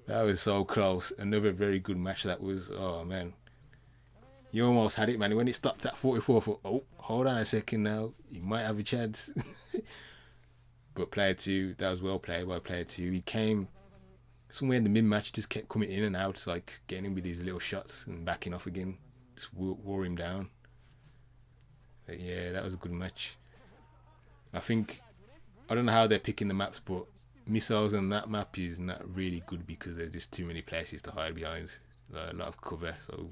That was so close. Another very good match that was. Oh man, you almost had it, man. When it stopped at 44, I thought, oh, hold on a second now, you might have a chance. But player two, that was well played by player two. He came somewhere in the mid match, just kept coming in and out, like getting him with these little shots and backing off again, just wore him down. But yeah, that was a good match. I think I don't know how they're picking the maps, but missiles on that map is not really good because there's just too many places to hide behind. Like, a lot of cover, so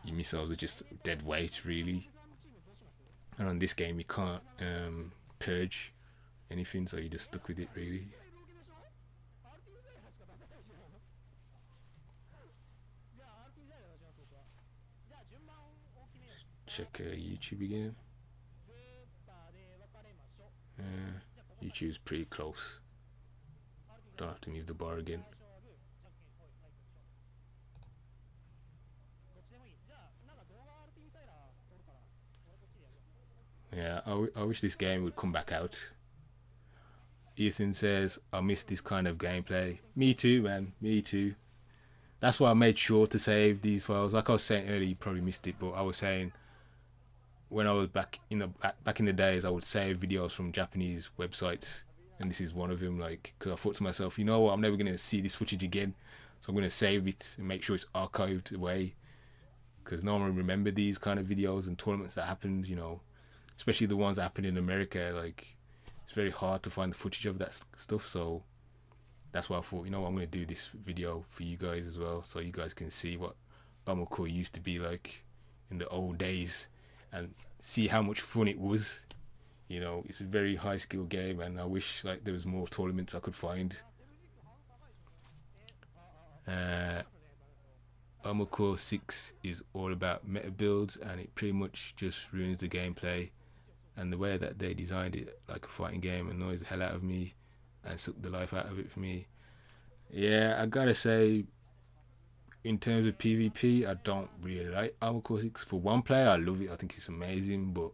your missiles are just dead weight really. And on this game, you can't purge anything, so you're just stuck with it really. Check YouTube again. YouTube's pretty close. Don't have to move the bar again. Yeah, I wish this game would come back out. Ethan says, I miss this kind of gameplay. Me too, man. Me too. That's why I made sure to save these files. Like I was saying earlier, you probably missed it, but I was saying when I was back in the days, I would save videos from Japanese websites, and this is one of them. Like, because I thought to myself, you know what, I'm never gonna see this footage again, so I'm gonna save it and make sure it's archived away. Because no one remember these kind of videos and tournaments that happened. You know, especially the ones that happened in America. Like, it's very hard to find the footage of that stuff. So that's why I thought, you know what, I'm gonna do this video for you guys as well, so you guys can see what Bamako used to be like in the old days and see how much fun it was. You know, it's a very high skill game, and I wish like there was more tournaments I could find. Armored Core 6 is all about meta builds, and it pretty much just ruins the gameplay, and the way that they designed it like a fighting game annoys the hell out of me and sucked the life out of it for me. Yeah, I gotta say, in terms of PvP, I don't really like Armored Core 6. For one player, I love it. I think it's amazing, but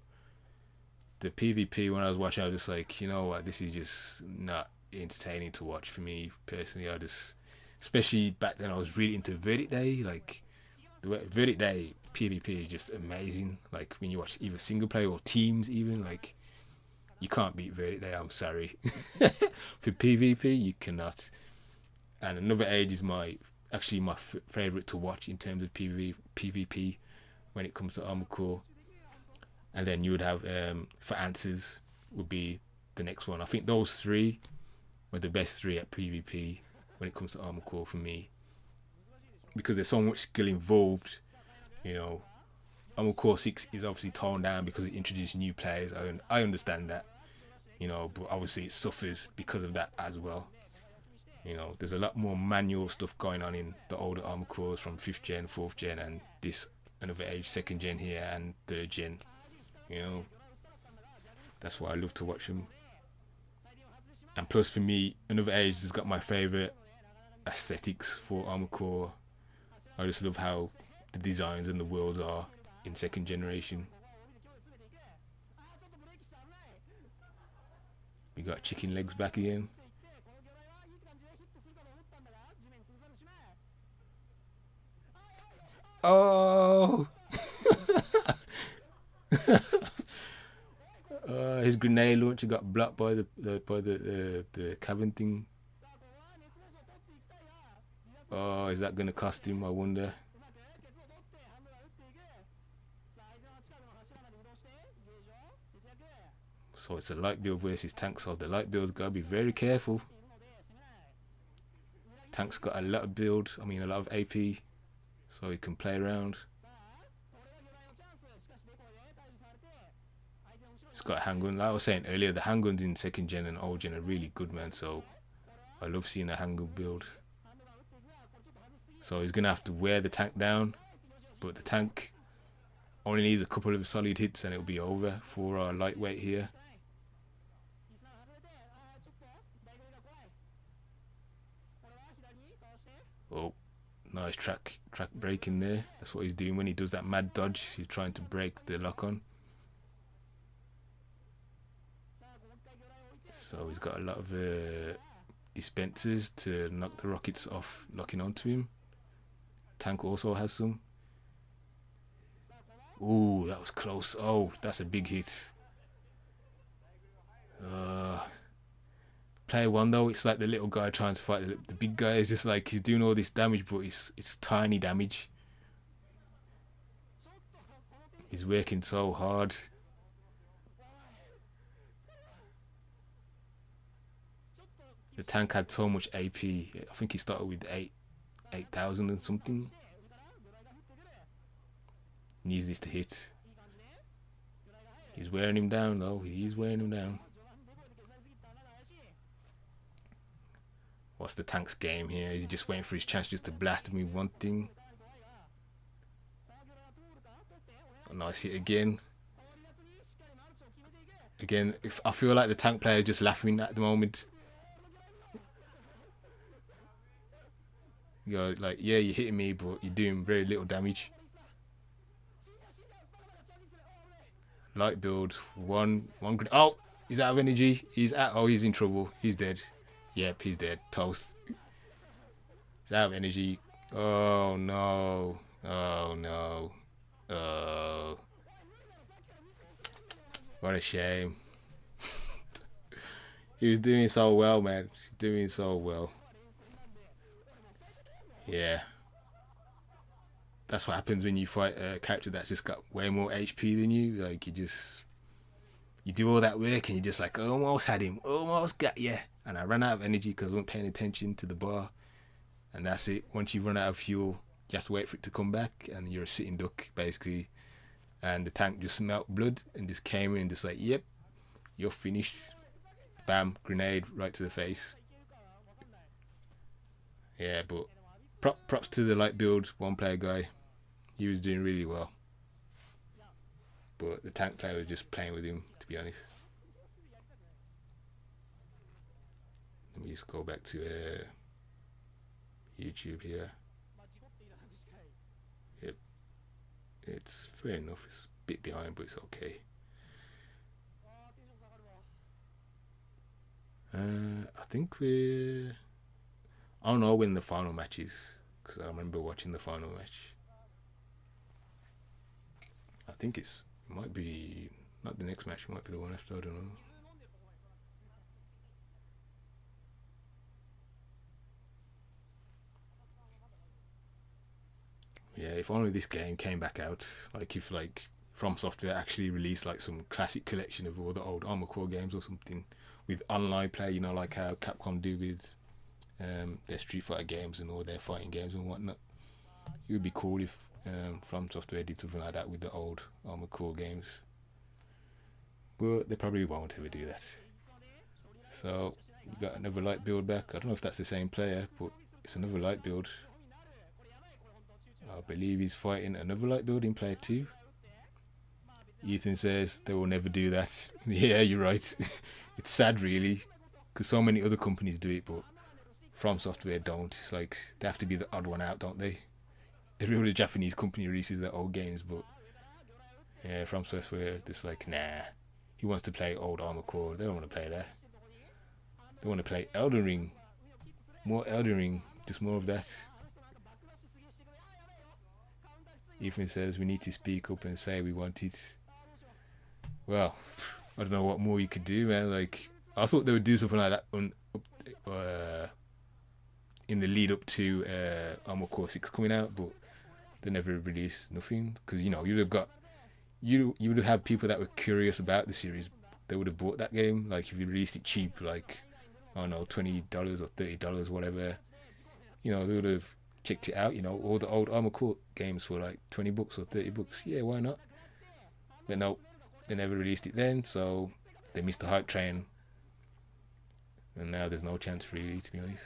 the PvP, when I was watching, I was just like, you know what, this is just not entertaining to watch for me personally. I just, especially back then, I was really into Verdict Day. Like, the Verdict Day PvP is just amazing. Like, when you watch either single player or teams, even, like, you can't beat Verdict Day, I'm sorry. For PvP, you cannot. And Another Age is my favorite to watch in terms of PvP when it comes to Armored Core. And then you would have For Answers would be the next one. I think those three were the best three at PvP when it comes to Armored Core for me, because there's so much skill involved. You know, Armored Core 6 is obviously toned down because it introduced new players. I understand that, you know, but obviously it suffers because of that as well. You know, there's a lot more manual stuff going on in the older Armored Cores from 5th gen, 4th gen, and this Another Age 2nd gen here and 3rd gen. You know, that's why I love to watch them. And plus, for me, Another Age has got my favourite aesthetics for Armored Core. I just love how the designs and the worlds are in 2nd generation. We got chicken legs back again. Oh! His grenade launcher got blocked by the cabin thing. Oh, is that gonna cost him? I wonder. So it's a light build versus tank, so the light build's gotta be very careful. Tank's got a lot of build, a lot of AP, so he can play around. He's got a handgun. Like I was saying earlier, the handguns in 2nd gen and old gen are really good, man, so I love seeing a handgun build. So he's gonna have to wear the tank down, but the tank only needs a couple of solid hits and it'll be over for our lightweight here. Oh, nice track breaking there. That's what he's doing when he does that mad dodge. He's trying to break the lock on. So he's got a lot of dispensers to knock the rockets off locking onto him. Tank also has some. Ooh, that was close. Oh, that's a big hit. Player one though, it's like the little guy trying to fight the big guy. Is just like he's doing all this damage, but it's tiny damage. He's working so hard. The tank had so much AP. I think he started with 8,000 and something. Needs this to hit. He's wearing him down though. He's wearing him down. What's the tank's game here? Is he just waiting for his chance just to blast him with one thing? A nice hit again. Again, if I feel like the tank player is just laughing at the moment. You're like, yeah, you're hitting me, but you're doing very little damage. Light build, one. Oh, he's out of energy. He's in trouble. He's dead. Yep, he's dead. Toast. He's out of energy. Oh no. Oh no. Oh. What a shame. He was doing so well, man. Doing so well. Yeah. That's what happens when you fight a character that's just got way more HP than you. Like, you do all that work and you're just like, almost had him, almost got you. And I ran out of energy because I wasn't paying attention to the bar. And that's it. Once you run out of fuel, you have to wait for it to come back, and you're a sitting duck, basically. And the tank just smelt blood and just came in, just like, yep, you're finished. Bam, grenade right to the face. Yeah, but props to the light build one player guy. He was doing really well. But the tank player was just playing with him, to be honest. Let me just go back to YouTube here. Yep. It's fair enough. It's a bit behind, but it's okay. I think I don't know when the final match is, because I remember watching the final match. I think it might be not the next match. It might be the one after. I don't know. Yeah, if only this game came back out. Like, if From Software actually released like some classic collection of all the old Armored Core games or something with online play. You know, like how Capcom do with their Street Fighter games and all their fighting games and whatnot. It would be cool if From Software did something like that with the old Armored Core games. But they probably won't ever do that. So we got another light build back. I don't know if that's the same player, but it's another light build. I believe he's fighting another light build in player 2. Ethan says they will never do that. Yeah, you're right. It's sad, really, because so many other companies do it, but From Software don't. It's like they have to be the odd one out, don't they? Every other Japanese company releases their old games, but yeah, From Software just like, nah. He wants to play old Armored Core. They don't want to play that. They want to play Elden Ring. More Elden Ring. Just more of that. Ethan says we need to speak up and say we want it. Well, I don't know what more you could do, man. Like, I thought they would do something like that in the lead up to Armored Core 6 coming out, but they never released nothing. Because, you know, you would have people that were curious about the series. They would have bought that game. Like, if you released it cheap, like, I don't know, $20 or $30, whatever, you know, they would have checked it out. You know, all the old Armored Core games for like $20 or $30. Yeah, why not? But no, they never released it then, so they missed the hype train, and now there's no chance, really, to be honest.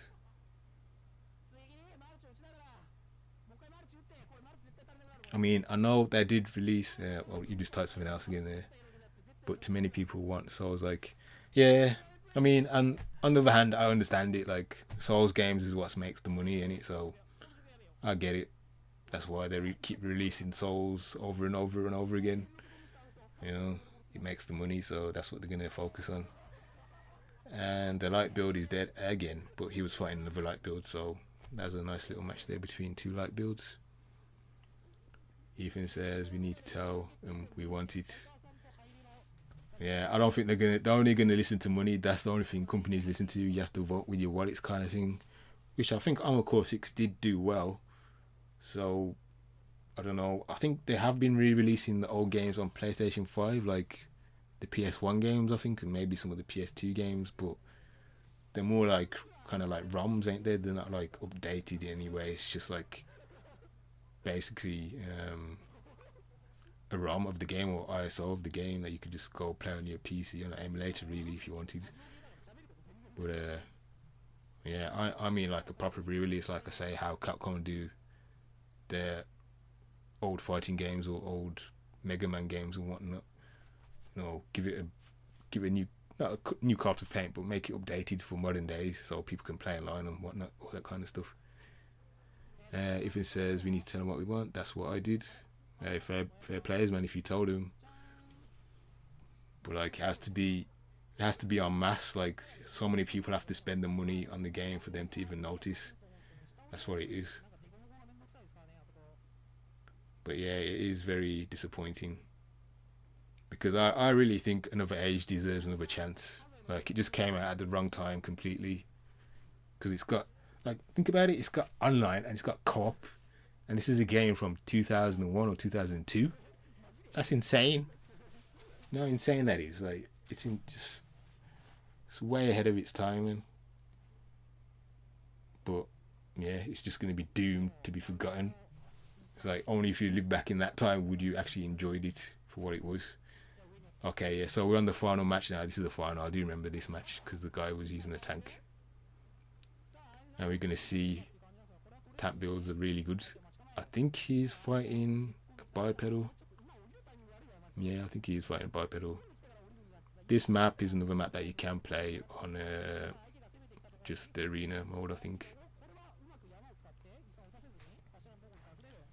I mean, I know they did release. Well, you just typed something else again there, but too many people want. So I was like, yeah. I mean, and on the other hand, I understand it. Like, Souls games is what makes the money in it, so I get it. That's why they keep releasing Souls over and over and over again. You know, it makes the money, so that's what they're gonna focus on. And the light build is dead again, but he was fighting another light build, so that's a nice little match there between two light builds. Ethan says we need to tell them we want it. Yeah, I don't think they're only gonna listen to money. That's the only thing companies listen to. You have to vote with your wallets, kind of thing, which I think Armored Core 6 did do well. So I don't know. I think they have been re-releasing the old games on PlayStation 5, like the PS1 games, I think, and maybe some of the PS2 games, but they're more like kind of like ROMs, ain't they? They're not like updated anyway. It's just like basically a ROM of the game or ISO of the game that you could just go play on your PC on an emulator, really, if you wanted. But yeah, I mean like a proper re-release, like I say, how Capcom do their old fighting games or old Mega Man games and whatnot. You know, give it a new, not a new coat of paint, but make it updated for modern days so people can play online and whatnot, all that kind of stuff. If it says we need to tell them what we want, that's what I did. Fair players, man. If you told them, but like it has to be en masse. Like so many people have to spend the money on the game for them to even notice. That's what it is. But yeah, it is very disappointing because I really think Another Age deserves another chance. Like it just came out at the wrong time completely because it's got, like, think about it, it's got online and it's got co-op, and this is a game from 2001 or 2002. That's insane. You know how insane that is. Like it's way ahead of its time, man. But yeah, it's just going to be doomed to be forgotten. It's like only if you live back in that time would you actually enjoyed it for what it was. Okay, yeah, so we're on the final match now. This is the final. I do remember this match because the guy was using a tank. And we're going to see tank builds are really good. I think he's fighting a bipedal. Yeah, I think he is fighting bipedal. This map is another map that you can play on just the arena mode, I think.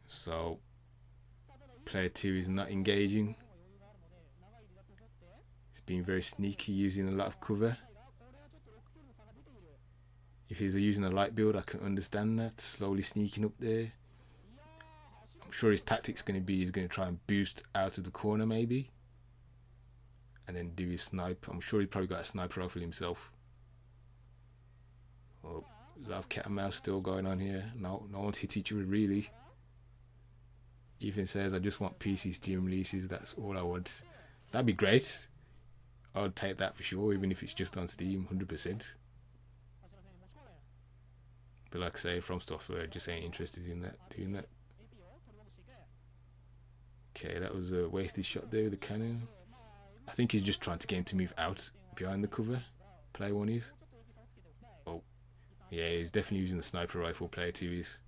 So, player 2 is not engaging. He's being very sneaky, using a lot of cover. If he's using a light build, I can understand that. Slowly sneaking up there. I'm sure his tactic's going to be he's going to try and boost out of the corner maybe. And then do his snipe. I'm sure he probably got a sniper rifle himself. Oh, a lot of cat and mouse still going on here. No one's hit each other really. Ethan says, I just want PC Steam releases. That's all I want. That'd be great. I would take that for sure, even if it's just on Steam, 100%. But like I say, From Software just ain't interested in that, doing that. Okay, that was a wasted shot there with the cannon. I think he's just trying to get him to move out behind the cover. Player 1 is. Oh, yeah, he's definitely using the sniper rifle. Player 2 is.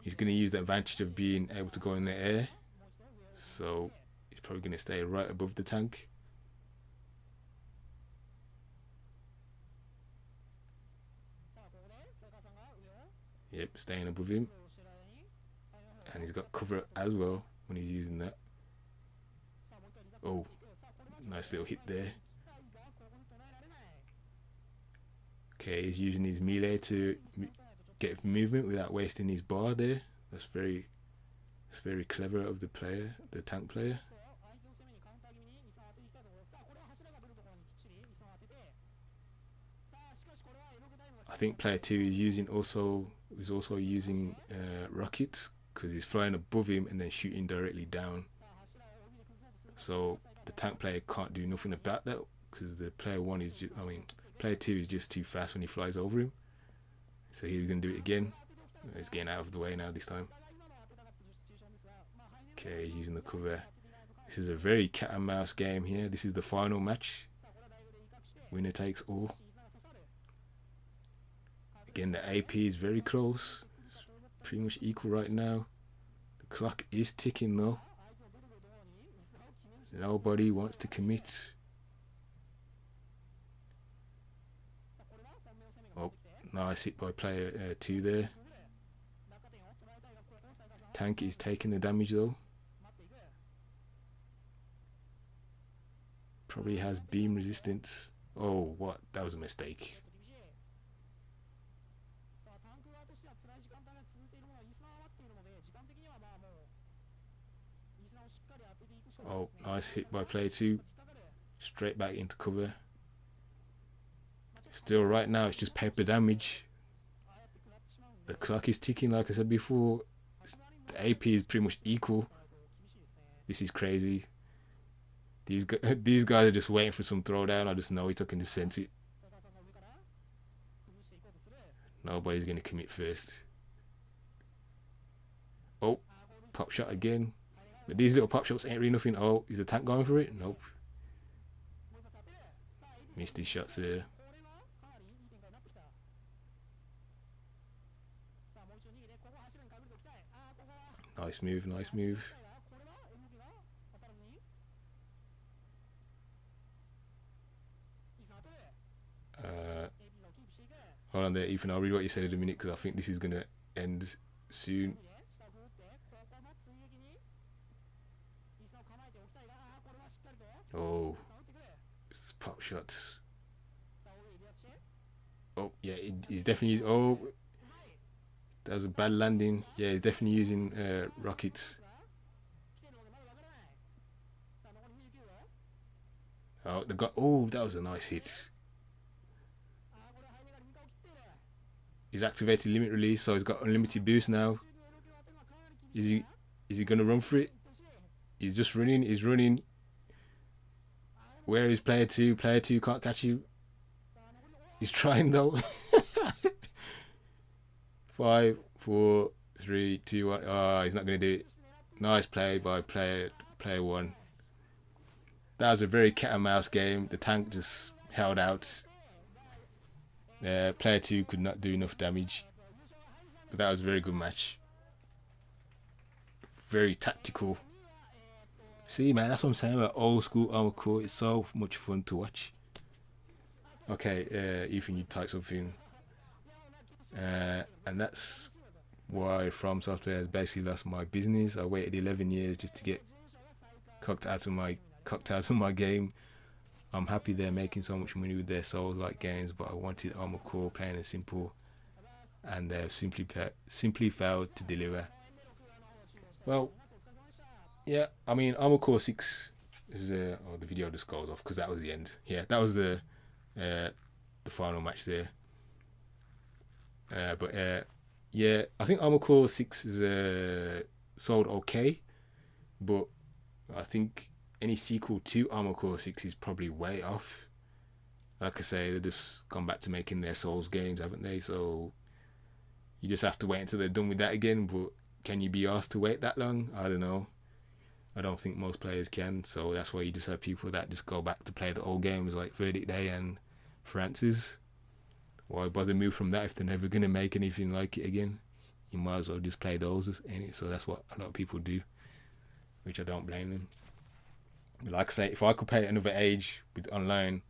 He's going to use the advantage of being able to go in the air. So he's probably going to stay right above the tank. Yep, staying above him. And he's got cover as well when he's using that. Oh, nice little hit there. Okay, he's using his melee to get movement without wasting his bar there. That's very clever of the player, the tank player. I think player 2 is also using rockets because he's flying above him and then shooting directly down. So the tank player can't do nothing about that because the player 1 is just, player 2 is just too fast when he flies over him. So here we're going to do it again. He's getting out of the way now this time. Okay, he's using the cover. This is a very cat and mouse game here. This is the final match. Winner takes all. Again, the AP is very close. It's pretty much equal right now. The clock is ticking though. Nobody wants to commit. Oh, nice hit by player 2 there. Tank is taking the damage though. Probably has beam resistance. Oh, what? That was a mistake. Oh, nice hit by player two. Straight back into cover. Still right now, it's just paper damage. The clock is ticking, like I said before. The AP is pretty much equal. This is crazy. These guys are just waiting for some throwdown. I just know he's looking to sense it. Nobody's going to commit first. Oh, pop shot again. But these little pop shots ain't really nothing. Oh, is the tank going for it? Nope. Missed his shots there. Nice move, nice move. Hold on there, Ethan. I'll read what you said in a minute because I think this is going to end soon. Oh, it's pop shots. Oh, yeah, he's definitely using. Oh, that was a bad landing. Yeah, he's definitely using rockets. Oh, the guy. Oh, that was a nice hit. He's activated limit release, so he's got unlimited boost now. Is he gonna run for it? He's just running. He's running. Where is player two? Player two can't catch you. He's trying though. 5, 4, 3, 2, 1. Oh, he's not gonna do it. Nice play by player one. That was a very cat and mouse game. The tank just held out. Player two could not do enough damage. But that was a very good match. Very tactical. See, man, that's what I'm saying about old school Armored Core. It's so much fun to watch. Okay, Ethan, you type something. And that's why From Software has basically lost my business. I waited 11 years just to get cocked out of my game. I'm happy they're making so much money with their Souls-like games, but I wanted Armored Core plain and simple, and they've simply failed to deliver. Well, yeah, I mean, Armored Core 6 is the video just goes off because that was the end. Yeah, that was the final match there. But yeah, I think Armored Core 6 is sold okay, but I think any sequel to Armored Core 6 is probably way off. Like I say, they've just gone back to making their Souls games, haven't they? So you just have to wait until they're done with that again. But can you be asked to wait that long? I don't know. I don't think most players can. So that's why you just have people that just go back to play the old games like Verdict Day and Francis. Why bother move from that if they're never going to make anything like it again? You might as well just play those. So that's what a lot of people do, which I don't blame them. But like I say, if I could pay another age with online,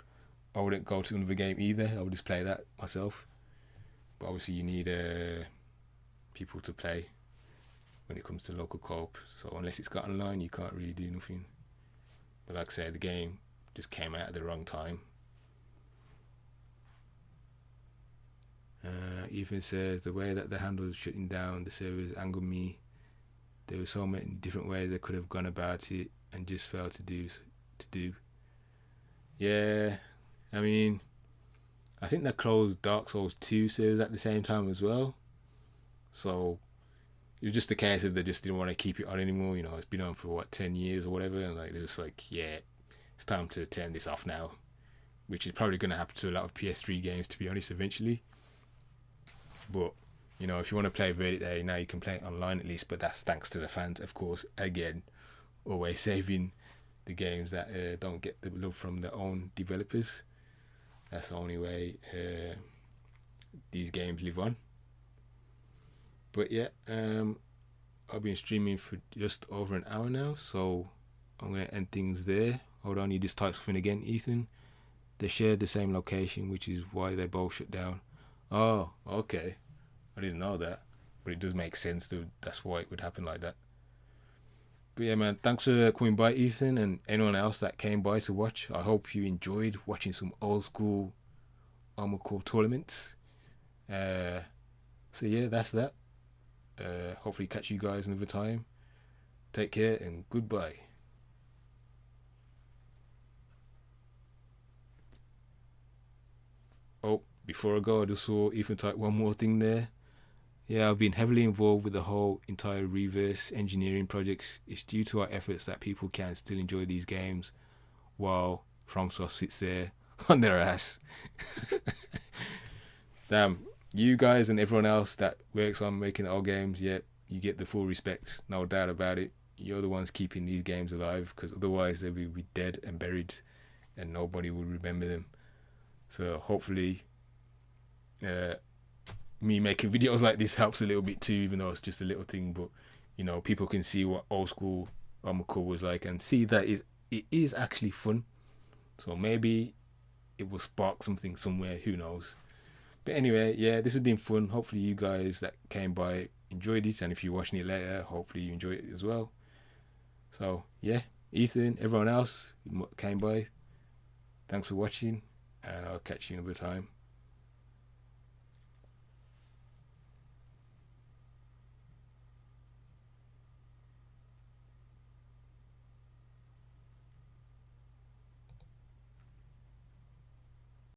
I wouldn't go to another game either. I would just play that myself. But obviously you need people to play when it comes to local co-op. So unless it's got online, you can't really do nothing. But like I say, the game just came out at the wrong time. Ethan says, the way that the handle was shutting down the servers angered me. There were so many different ways they could have gone about it and just failed to do. Yeah, I mean, I think they closed Dark Souls 2 servers at the same time as well. So it was just a case of they just didn't want to keep it on anymore. You know, it's been on for 10 years or whatever, and like they're just like, yeah, it's time to turn this off now, which is probably going to happen to a lot of PS3 games, to be honest, eventually. But you know, if you want to play Verdict Day now, you can play it online at least. But that's thanks to the fans, of course. Again, always saving the games that don't get the love from their own developers. That's the only way these games live on. But yeah, I've been streaming for just over an hour now, so I'm going to end things there. Hold on, you just type something again, Ethan. They shared the same location, which is why they both shut down. Oh, okay. I didn't know that. But it does make sense. That's why it would happen like that. But yeah, man, thanks for coming by, Ethan, and anyone else that came by to watch. I hope you enjoyed watching some old school Armored Core tournaments. Uh, so yeah, that's that. Hopefully catch you guys another time. Take care and goodbye. Oh, before I go, I just saw Ethan type one more thing there. Yeah, I've been heavily involved with the whole entire reverse engineering projects. It's due to our efforts that people can still enjoy these games while FromSoft sits there on their ass. Damn, you guys and everyone else that works on making our games, yeah, you get the full respect, no doubt about it. You're the ones keeping these games alive, because otherwise they would be dead and buried and nobody would remember them. So hopefully me making videos like this helps a little bit too, even though it's just a little thing. But people can see what old school Armored Core was like and see that it is actually fun. So maybe it will spark something somewhere, who knows. But anyway, yeah, this has been fun. Hopefully you guys that came by enjoyed it, and if you're watching it later, hopefully you enjoy it as well. So yeah, Ethan, everyone else who came by, thanks for watching, and I'll catch you another time.